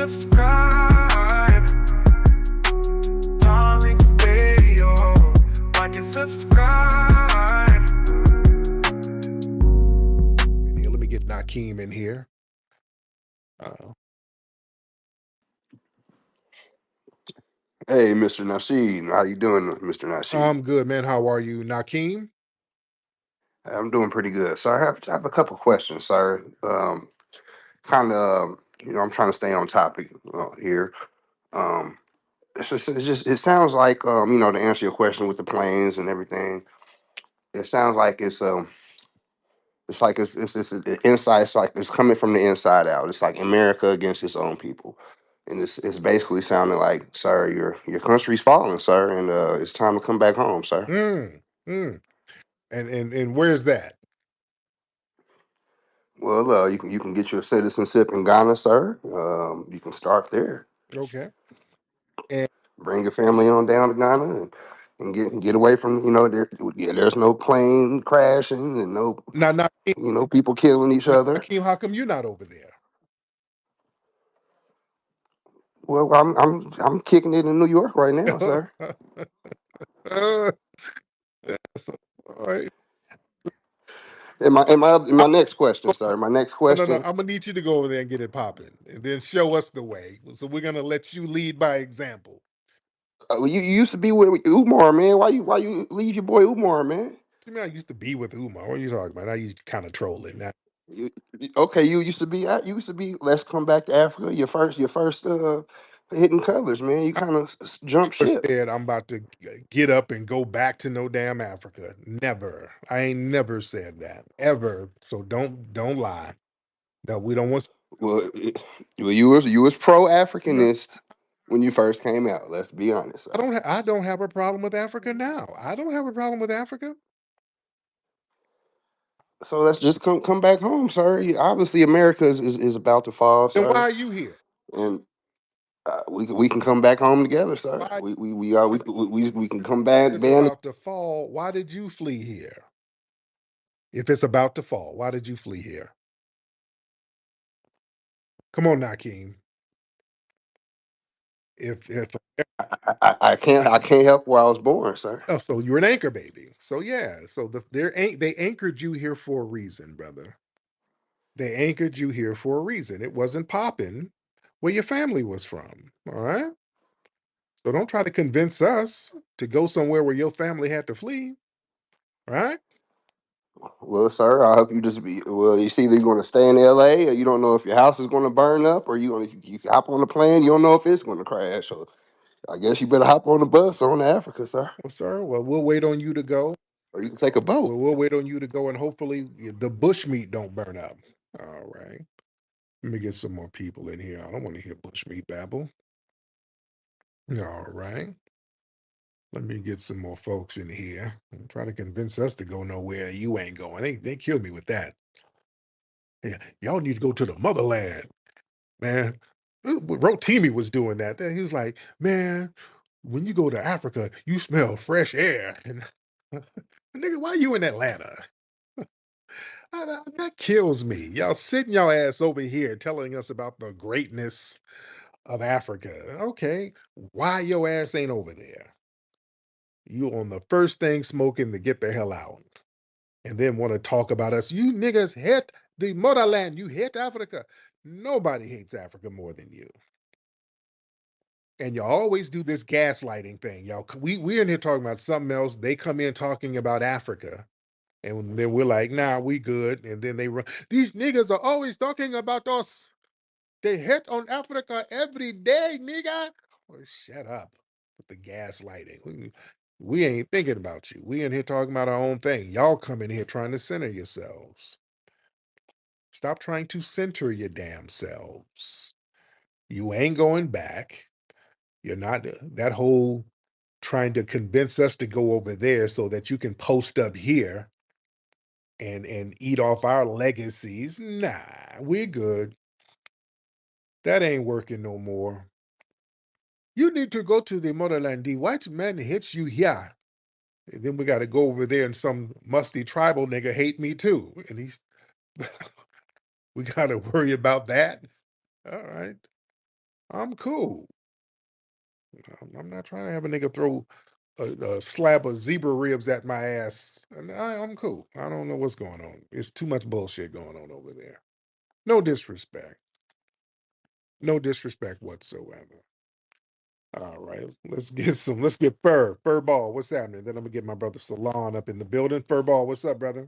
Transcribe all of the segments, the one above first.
subscribe. Tariq Radio. Watch and subscribe. And here, let me get Nakeem in here. Hey, Mr. Nasheed, how you doing, Mr. Nasheed? I'm good, man. How are you, Nakeem? I'm doing pretty good. So I have a couple questions, sir. Kind of, I'm trying to stay on topic here. It sounds like, to answer your question with the planes and everything, it sounds like it's inside. It's like it's coming from the inside out. It's like America against its own people, and it's basically sounding like, sir, your country's falling, sir, and it's time to come back home, sir. And where's that? Well, you can get your citizenship in Ghana, sir. You can start there. Okay. Bring your family on down to Ghana and get away from there's no plane crashing and no Now, Nakeem, people killing each other. Nakeem, how come you're not over there? Well, I'm kicking it in New York right now, sir. So, all right. And my next question, sir. My next question. No. I'm gonna need you to go over there and get it popping, and then show us the way. So we're gonna let you lead by example. You used to be with Umar, man. Why you leave your boy Umar, man? I mean, I used to be with Umar. What are you talking about? Now you kind of trolling. Now, Okay, you used to be. Let's come back to Africa. Your first hitting colors, man. You kind of jump I ship. said I'm about to get up and go back to no damn Africa. Never. I ain't never said that ever. So don't lie. No, we don't want. Well, you was pro Africanist when you first came out. Let's be honest. Sir. I don't have a problem with Africa now. I don't have a problem with Africa. So let's just come back home, sir. Obviously, America is about to fall, Then why sir, are you here? and we can come back home together, sir. Why We can come back. it's about to fall? Why did you flee here? If it's about to fall, why did you flee here? Come on, Nakeem. If I can't help where I was born, sir. oh, so you're an anchor baby. So yeah, so they anchored you here for a reason, brother. They anchored you here for a reason. It wasn't popping where your family was from. All right. So don't try to convince us to go somewhere where your family had to flee. Right? Well, sir, I hope you just be. Well, you see, either you're going to stay in L.A. or you don't know if your house is going to burn up, or you hop on the plane. You don't know if it's going to crash. So I guess you better hop on the bus on to Africa, sir, Well, sir, well, we'll wait on you to go. or you can take a boat. Well, we'll wait on you to go, and hopefully the bushmeat don't burn up. All right. Let me get some more people in here. I don't want to hear bushmeat babble. All right. Let me get some more folks in here and try to convince us to go nowhere. You ain't going. They kill me with that. Yeah, y'all need to go to the motherland, man. Rotimi was doing that. He was like, man, when you go to Africa, you smell fresh air. And nigga, why you in Atlanta? That kills me. Y'all sitting your ass over here telling us about the greatness of Africa. Okay, why your ass ain't over there? You on the first thing smoking to get the hell out. And then want to talk about us. You niggas hate the motherland. You hate Africa. Nobody hates Africa more than you. And you always do this gaslighting thing. Y'all, we're in here talking about something else. They come in talking about Africa. And then we're like, nah, we good. And then they run. These niggas are always talking about us. They hit on Africa every day, nigga. Well, shut up with the gaslighting. We ain't thinking about you. We in here talking about our own thing. Y'all come in here trying to center yourselves. Stop trying to center your damn selves. You ain't going back. You're not that whole trying to convince us to go over there so that you can post up here and eat off our legacies. Nah, we're good. That ain't working no more. You need to go to the motherland. The white man hates you here. And then we got to go over there and some musty tribal nigga hate me too. And he's, we got to worry about that. All right. I'm cool. I'm not trying to have a nigga throw a slab of zebra ribs at my ass. And I'm cool. I don't know what's going on. It's too much bullshit going on over there. No disrespect. No disrespect whatsoever. All right, let's get Fur Ball. What's happening? Then I'm gonna get my brother Salon up in the building. Fur Ball, what's up, brother?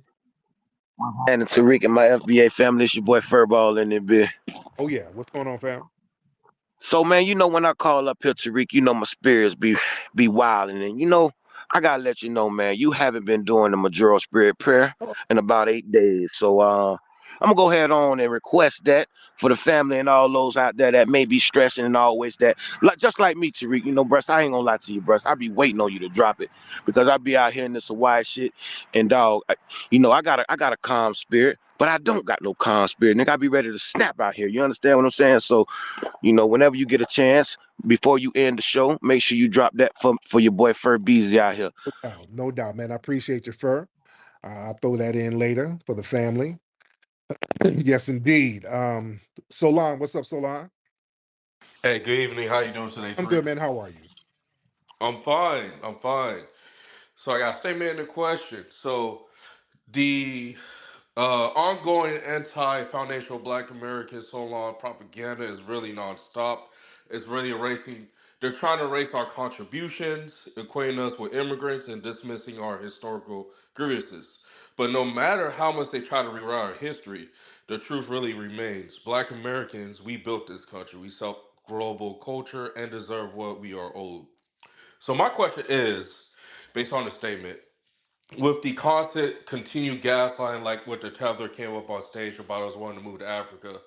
And Tariq and my FBA family, it's your boy Furball in there, bit. Oh yeah, what's going on, fam? So man, when I call up here, Tariq, my spirits be wilding, and I gotta let you know, man, you haven't been doing the Majuro Spirit Prayer Oh, in about 8 days. So I'm gonna go ahead on and request that for the family and all those out there that may be stressing and always that, like just like me, Tariq. Bruss, I ain't gonna lie to you, Bruss. I be waiting on you to drop it because I be out here in this Hawaii shit, and dog, I got a calm spirit, but I don't got no calm spirit. Nigga, I be ready to snap out here. You understand what I'm saying? So whenever you get a chance, before you end the show, make sure you drop that for your boy Fur Beezy out here. no doubt, man. I appreciate your Fur. I'll throw that in later for the family. Yes, indeed. Solon, what's up, Solon? Hey, good evening. How you doing today, I'm good, Tariq? man. How are you? I'm fine. I'm fine. So I got to statement in the question. So the ongoing anti-foundational Black American so long propaganda is really nonstop. It's really erasing. They're trying to erase our contributions, equating us with immigrants, and dismissing our historical grievances. But no matter how much they try to rewrite our history, the truth really remains. Black Americans, we built this country. We self global culture and deserve what we are owed. So my question is, based on the statement, with the constant continued gaslighting, like what the tether came up on stage about us wanting to move to Africa,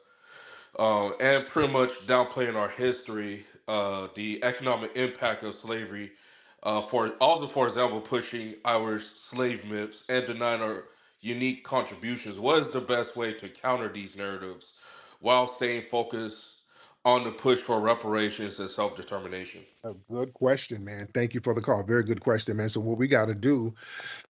and pretty much downplaying our history, the economic impact of slavery, for example, pushing our slave myths and denying our unique contributions. What is the best way to counter these narratives while staying focused on the push for reparations and self determination? A good question, man. Thank you for the call. Very good question, man. So what we got to do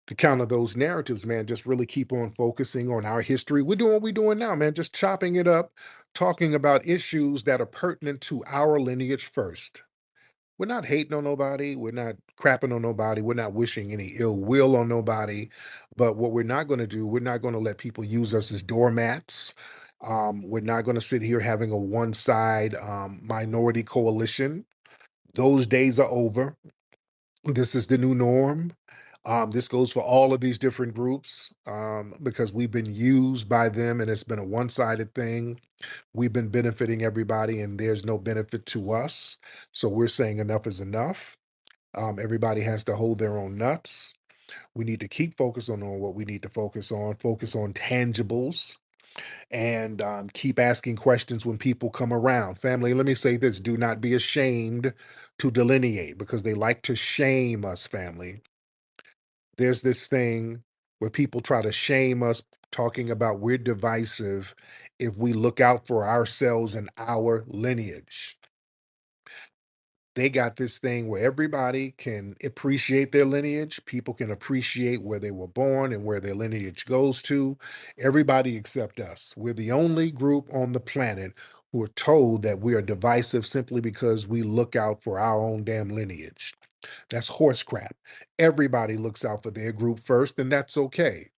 to counter those narratives, man, just really keep on focusing on our history. We're doing what we're doing now, man. Just chopping it up, talking about issues that are pertinent to our lineage first. We're not hating on nobody. We're not crapping on nobody. We're not wishing any ill will on nobody. But what we're not going to do, we're not going to let people use us as doormats. We're not going to sit here having a one side minority coalition. Those days are over. This is the new norm. This goes for all of these different groups because we've been used by them and it's been a one sided thing. We've been benefiting everybody and there's no benefit to us. So we're saying enough is enough. Everybody has to hold their own nuts. We need to keep focusing on what we need to focus on tangibles, and keep asking questions when people come around. Family, let me say this, do not be ashamed to delineate because they like to shame us, family. There's this thing where people try to shame us, talking about we're divisive if we look out for ourselves and our lineage. They got this thing where everybody can appreciate their lineage. People can appreciate where they were born and where their lineage goes to. Everybody except us. We're the only group on the planet who are told that we are divisive simply because we look out for our own damn lineage. That's horse crap. Everybody looks out for their group first, and that's okay.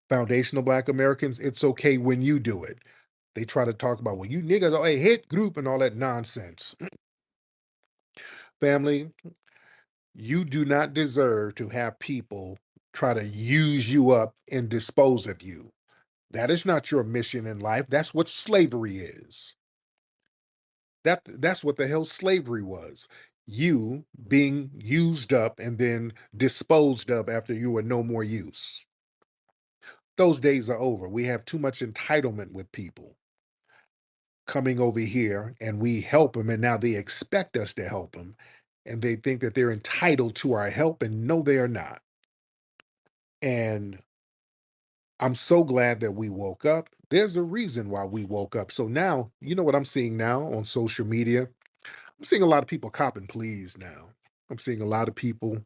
Foundational Black Americans, it's okay when you do it. They try to talk about, well, you niggas are a hit group and all that nonsense. Family, you do not deserve to have people try to use you up and dispose of you. That is not your mission in life. That's what slavery is. That's what the hell slavery was. You being used up and then disposed of after you were no more use. Those days are over. We have too much entitlement with people coming over here and we help them and now they expect us to help them and they think that they're entitled to our help and no they are not. And I'm so glad that we woke up. There's a reason why we woke up. So now, you know what I'm seeing now on social media? I'm seeing a lot of people copping pleas now. I'm seeing a lot of people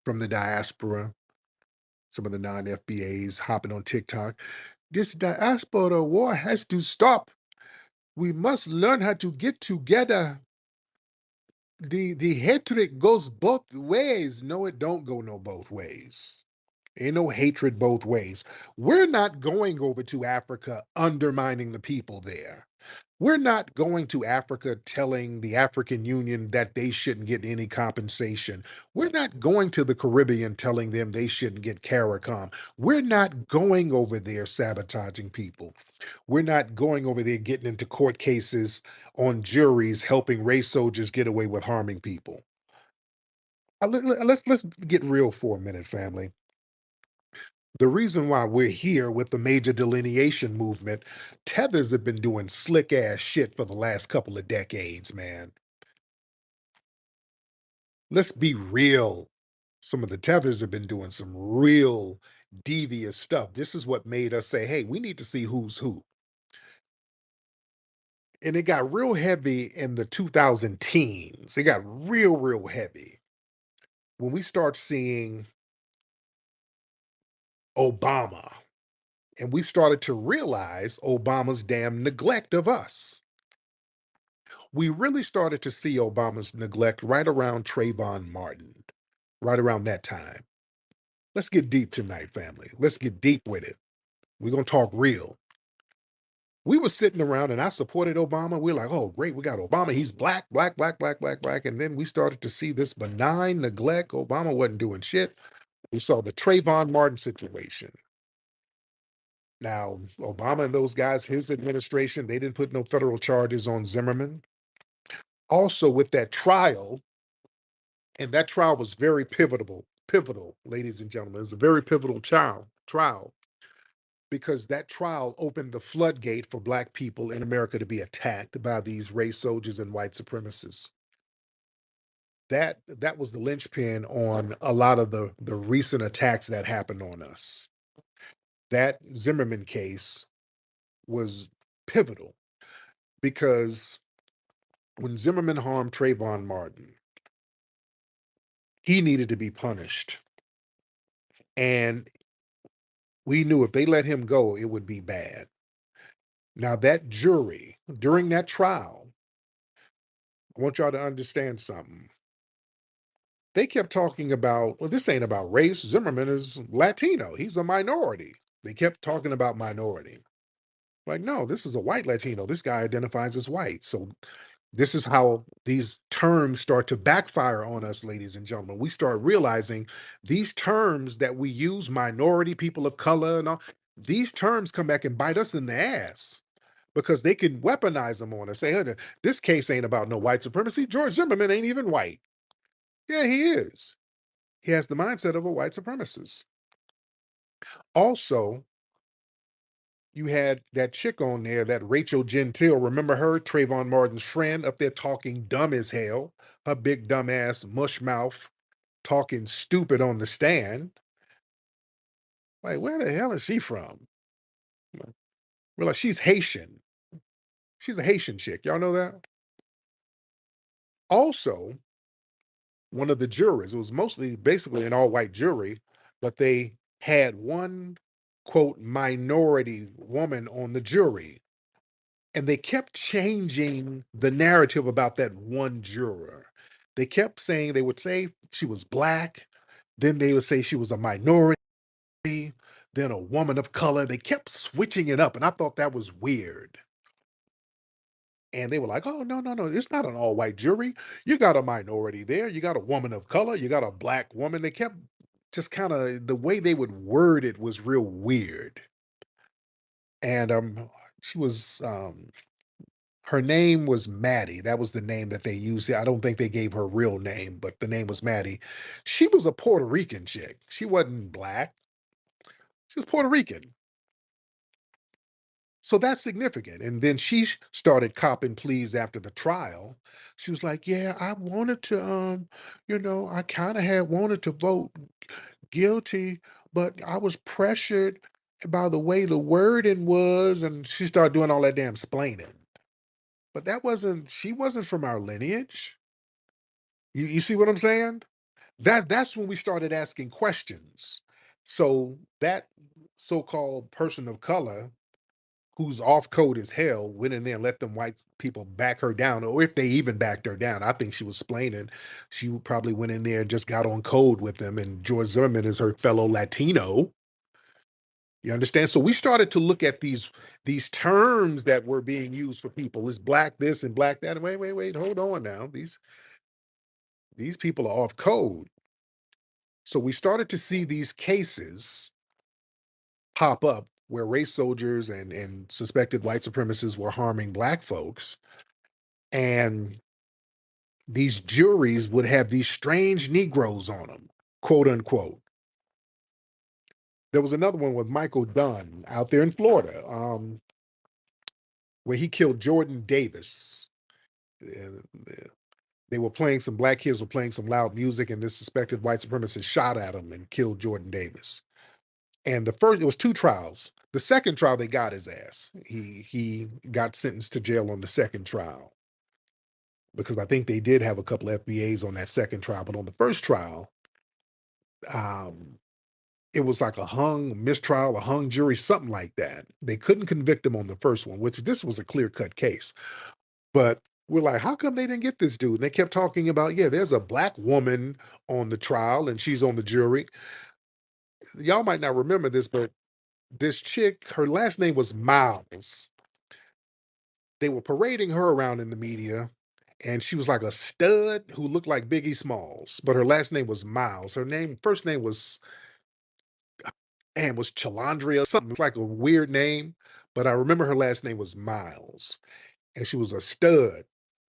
from the diaspora, some of the non FBAs hopping on TikTok. This diaspora war has to stop. We must learn how to get together. The hatred goes both ways. No, it don't go no both ways. Ain't no hatred both ways. We're not going over to Africa undermining the people there. We're not going to Africa telling the African Union that they shouldn't get any compensation. We're not going to the Caribbean telling them they shouldn't get CARICOM. We're not going over there sabotaging people. We're not going over there getting into court cases on juries helping race soldiers get away with harming people. Let's get real for a minute, family. The reason why we're here with the major delineation movement, tethers have been doing slick ass shit for the last couple of decades, man. Let's be real. Some of the tethers have been doing some real devious stuff. This is what made us say, hey, we need to see who's who. And it got real heavy in the 2000 teens. It got real heavy when we start seeing Obama. And we started to realize Obama's damn neglect of us. We really started to see Obama's neglect right around Trayvon Martin, right around that time. Let's get deep tonight, family. Let's get deep with it. We're going to talk real. We were sitting around and I supported Obama. We're like, oh, great, we got Obama. He's black. And then we started to see this benign neglect. Obama wasn't doing shit. We saw the Trayvon Martin situation. Now, Obama and those guys, his administration, they didn't put no federal charges on Zimmerman. Also, with that trial, and that trial was very pivotal, ladies and gentlemen. It was a very pivotal trial because that trial opened the floodgate for black people in America to be attacked by these race soldiers and white supremacists. That was the linchpin on a lot of the recent attacks that happened on us. That Zimmerman case was pivotal because when Zimmerman harmed Trayvon Martin, he needed to be punished. And we knew if they let him go, it would be bad. Now, that jury, during that trial, I want y'all to understand something. They kept talking about, well, this ain't about race. Zimmerman is Latino. He's a minority. They kept talking about minority. Like, no, this is a white Latino. This guy identifies as white. So this is how these terms start to backfire on us, ladies and gentlemen. We start realizing these terms that we use, minority, people of color, and all, these terms come back and bite us in the ass because they can weaponize them on us. Say, hey, this case ain't about no white supremacy. George Zimmerman ain't even white. Yeah, he is. He has the mindset of a white supremacist. Also, you had that chick on there, that Rachel Gentile. Remember her, Trayvon Martin's friend, up there talking dumb as hell. Her big dumb ass, mush mouth, talking stupid on the stand. Like, where the hell is she from? We're like, she's Haitian. She's a Haitian chick. Y'all know that? Also, one of the jurors, it was mostly basically an all white jury, but they had one, quote, minority woman on the jury. And they kept changing the narrative about that one juror. They kept saying, they would say she was black, then they would say she was a minority, then a woman of color. They kept switching it up, and I thought that was weird. And they were like, oh, no, it's not an all white jury. You got a minority there, you got a woman of color, you got a black woman. They kept just kind of, the way they would word it was real weird. And she was her name was Maddie. That was the name that they used. I don't think they gave her real name, but the name was Maddie. She was a Puerto Rican chick. She wasn't black. She was Puerto Rican. So that's significant. And then she started copping pleas after the trial. She was like, "Yeah, I wanted to, I kind of had wanted to vote guilty, but I was pressured by the way the wording was." And she started doing all that damn splaining. But she wasn't from our lineage. You see what I'm saying? That's when we started asking questions. So that so-called person of color who's off code as hell, went in there and let them white people back her down, or if they even backed her down. I think she was explaining. She probably went in there and just got on code with them, and George Zimmerman is her fellow Latino. You understand? So we started to look at these terms that were being used for people. Is black this and black that. Wait, hold on now. These people are off code. So we started to see these cases pop up where race soldiers and suspected white supremacists were harming black folks. And these juries would have these strange Negroes on them, quote unquote. There was another one with Michael Dunn out there in Florida, where he killed Jordan Davis. Uh, They were playing, some black kids were playing some loud music, and this suspected white supremacist shot at him and killed Jordan Davis. And it was 2 trials. The second trial, they got his ass. He got sentenced to jail on the second trial, because I think they did have a couple of FBAs on that second trial. But on the first trial, um, it was like a hung mistrial, a hung jury, something like that. They couldn't convict him on the first one, which this was a clear-cut case. But we're like, how come they didn't get this dude? And they kept talking about, yeah, there's a black woman on the trial and she's on the jury. Y'all might not remember this, but this chick, her last name was Miles. They were parading her around in the media, and she was like a stud who looked like Biggie Smalls, but her last name was Miles. First name was, and was Chalandria, something like a weird name, but I remember her last name was Miles, and she was a stud.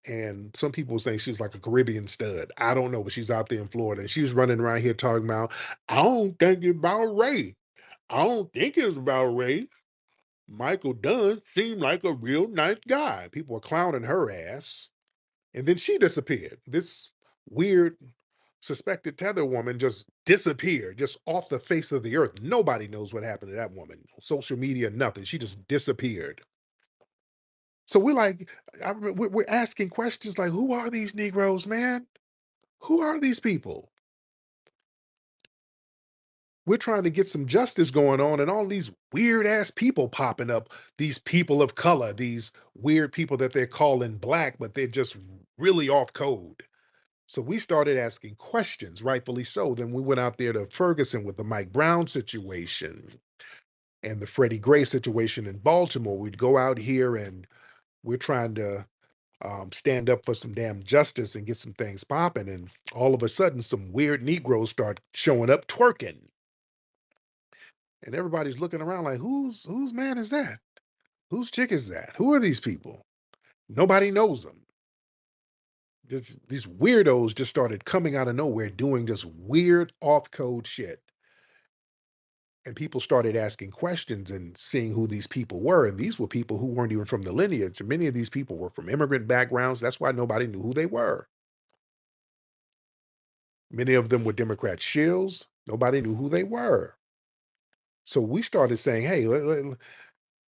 And some people were saying she was like a Caribbean stud. I don't know, but she's out there in Florida, and she was running around here talking about, I don't think it's about race. I don't think it's about race. Michael Dunn seemed like a real nice guy. People were clowning her ass. And then she disappeared. This weird suspected tether woman just disappeared, just off the face of the earth. Nobody knows what happened to that woman. Social media, nothing. She just disappeared. So we're like, we're asking questions like, who are these Negroes, man? Who are these people? We're trying to get some justice going on, and all these weird ass people popping up, these people of color, these weird people that they're calling black, but they're just really off code. So we started asking questions, rightfully so. Then we went out there to Ferguson with the Mike Brown situation and the Freddie Gray situation in Baltimore. We'd go out here and we're trying to stand up for some damn justice and get some things popping. And all of a sudden, some weird Negroes start showing up twerking. And everybody's looking around like, whose man is that? Whose chick is that? Who are these people? Nobody knows them. These weirdos just started coming out of nowhere doing this weird off code shit. And people started asking questions and seeing who these people were. And these were people who weren't even from the lineage. And many of these people were from immigrant backgrounds. That's why nobody knew who they were. Many of them were Democrat shills. Nobody knew who they were. So we started saying, hey,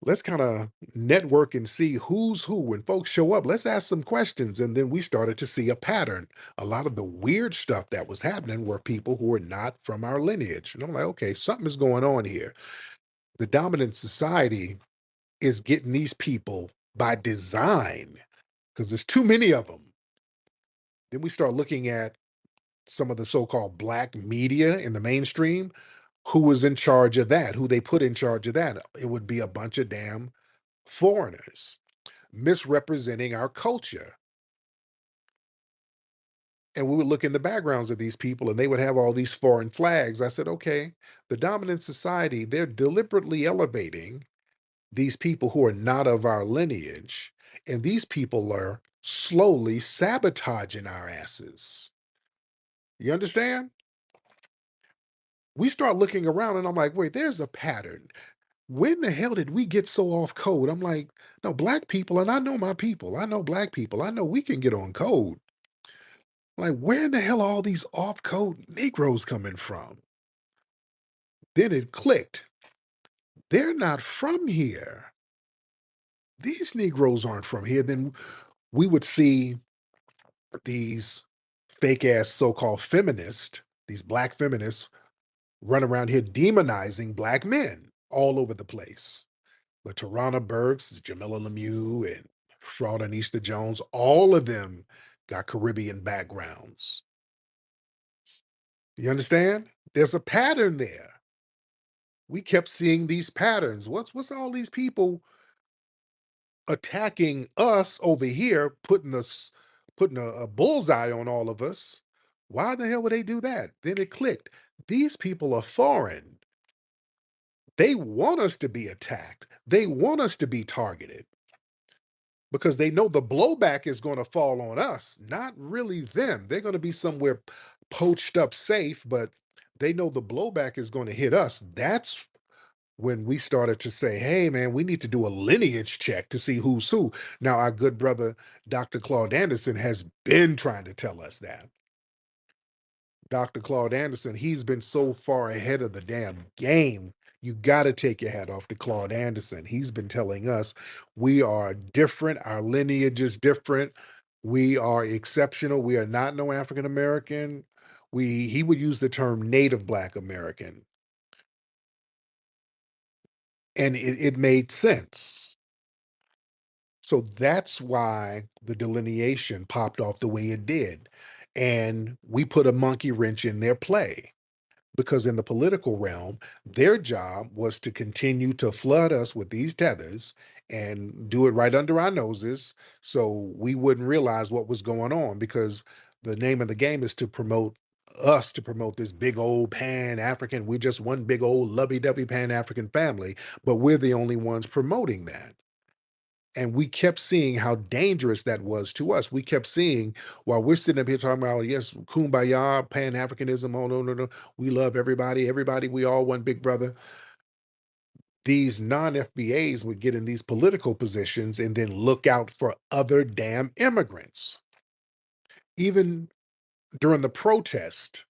let's kind of network and see who's who. When folks show up, let's ask some questions. And then we started to see a pattern. A lot of the weird stuff that was happening were people who were not from our lineage. And I'm like, okay, something is going on here. The dominant society is getting these people by design because there's too many of them. Then we start looking at some of the so-called black media in the mainstream. Who was in charge of that? Who they put in charge of that? It would be a bunch of damn foreigners misrepresenting our culture. And we would look in the backgrounds of these people and they would have all these foreign flags. I said, okay, the dominant society, they're deliberately elevating these people who are not of our lineage. And these people are slowly sabotaging our asses. You understand? We start looking around and I'm like, wait, there's a pattern. When the hell did we get so off code? I'm like, no, black people, and I know my people. I know black people. I know we can get on code. Like, where in the hell are all these off code Negroes coming from? Then it clicked. They're not from here. These Negroes aren't from here. Then we would see these fake ass so called feminists, these black feminists, run around here demonizing black men all over the place. the Tarana Burks, Jamila Lemieux, and Fraudinista Jones, all of them got Caribbean backgrounds. You understand? There's a pattern there. We kept seeing these patterns. What's all these people attacking us over here, putting a bullseye on all of us? Why the hell would they do that? Then it clicked. These people are foreign. They want us to be attacked. They want us to be targeted because they know the blowback is going to fall on us, not really them. They're going to be somewhere poached up safe, but they know the blowback is going to hit us. That's when we started to say, hey, man, we need to do a lineage check to see who's who. Now, our good brother, Dr. Claude Anderson, has been trying to tell us that. Dr. Claude Anderson, he's been so far ahead of the damn game. You got to take your hat off to Claude Anderson. He's been telling us we are different. Our lineage is different. We are exceptional. We are not no African American. He would use the term Native Black American. And it made sense. So that's why the delineation popped off the way it did. And we put a monkey wrench in their play because in the political realm, their job was to continue to flood us with these tethers and do it right under our noses so we wouldn't realize what was going on, because the name of the game is to promote us, to promote this big old Pan-African, we're just one big old lovey-dovey Pan-African family, but we're the only ones promoting that. And we kept seeing how dangerous that was to us. We kept seeing, while we're sitting up here talking about, yes, kumbaya, Pan-Africanism, oh, no, no, no, we love everybody, we all one big brother. These non-FBAs would get in these political positions and then look out for other damn immigrants. Even during the protest,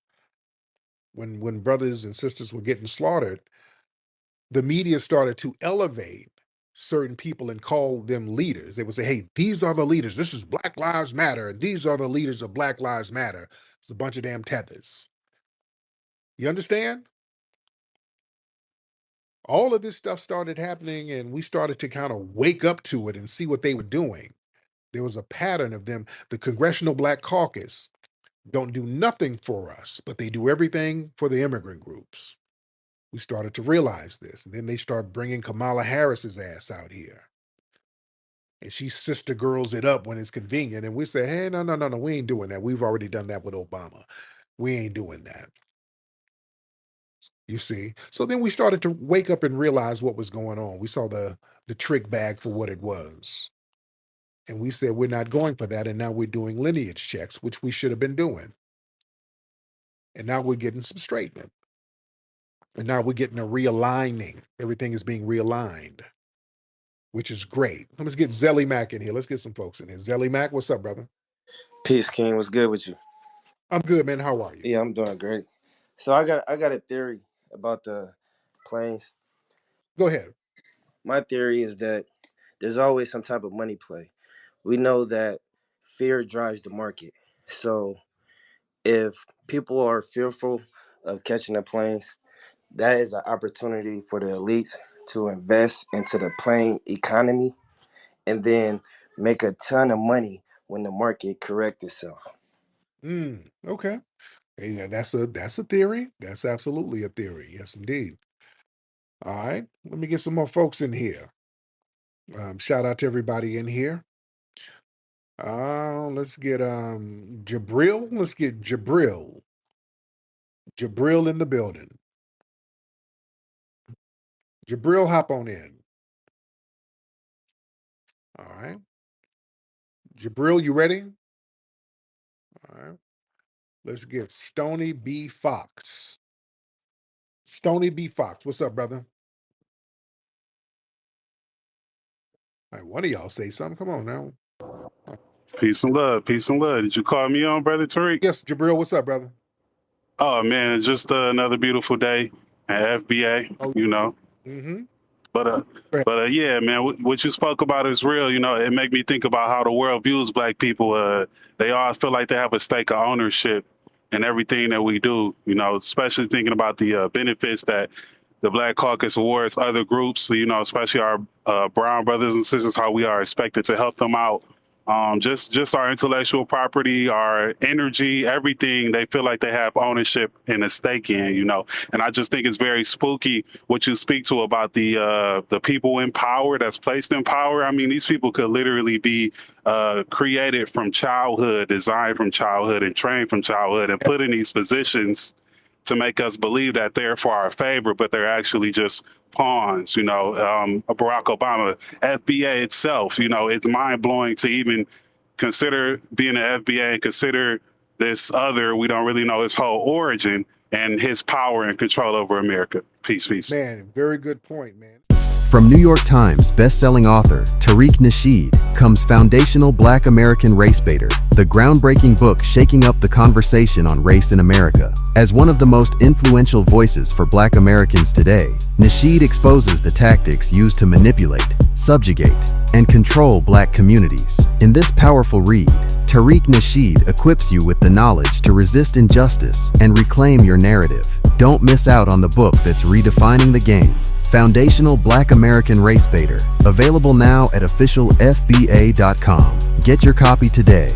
when brothers and sisters were getting slaughtered, the media started to elevate certain people and call them leaders. They would say, hey, these are the leaders. This is Black Lives Matter. And these are the leaders of Black Lives Matter. It's a bunch of damn tethers. You understand? All of this stuff started happening and we started to kind of wake up to it and see what they were doing. There was a pattern of them. The Congressional Black Caucus don't do nothing for us, but they do everything for the immigrant groups. We started to realize this. And then they start bringing Kamala Harris's ass out here. And she sister girls it up when it's convenient. And we say, hey, no, no, no, no, we ain't doing that. We've already done that with Obama. We ain't doing that. You see? So then we started to wake up and realize what was going on. We saw the trick bag for what it was. And we said, we're not going for that. And now we're doing lineage checks, which we should have been doing. And now we're getting some straightening. And now we're getting a realigning. Everything is being realigned, which is great. Let's get Zelly Mac in here. Let's get some folks in here. Zelly Mac, what's up, brother? Peace, King. What's good with you? I'm good, man. How are you? Yeah, I'm doing great. So I got a theory about the planes. Go ahead. My theory is that there's always some type of money play. We know that fear drives the market. So if people are fearful of catching the planes, that is an opportunity for the elites to invest into the plane economy and then make a ton of money when the market corrects itself. Okay. Yeah, that's a theory. That's absolutely a theory. Yes, indeed. All right. Let me get some more folks in here. Shout out to everybody in here. Let's get Jabril. Let's get Jabril. Jabril in the building. Jabril, hop on in. All right. Jabril, you ready? All right. Let's get Stony B. Fox. Stony B. Fox, what's up, brother? All right, one of y'all say something. Come on now. Peace and love. Peace and love. Did you call me on, Brother Tariq? Yes, Jabril, what's up, brother? Oh, man, just another beautiful day at FBA, Oh, you know. mm-hmm. Yeah, man, what you spoke about is real. You know, it make me think about how the world views black people. They all feel like they have a stake of ownership in everything that we do, you know, especially thinking about the benefits that the Black Caucus awards other groups, you know, especially our brown brothers and sisters, how we are expected to help them out. Just our intellectual property, our energy, everything they feel like they have ownership and a stake in, you know. And I just think it's very spooky what you speak to about the people in power that's placed in power. I mean, these people could literally be created from childhood, designed from childhood, and trained from childhood, and put in these positions to make us believe that they're for our favor, but they're actually just pawns, you know. Barack Obama, FBA itself, you know, it's mind blowing to even consider being an FBA and consider this other, we don't really know his whole origin and his power and control over America. Peace, peace. Man, very good point, man. From New York Times best-selling author Tariq Nasheed comes Foundational Black American Race Baiter, the groundbreaking book shaking up the conversation on race in America. As one of the most influential voices for Black Americans today, Nasheed exposes the tactics used to manipulate, subjugate, and control Black communities. In this powerful read, Tariq Nasheed equips you with the knowledge to resist injustice and reclaim your narrative. Don't miss out on the book that's redefining the game. Foundational Black American Race Baiter, available now at official FBA.com. Get your copy today.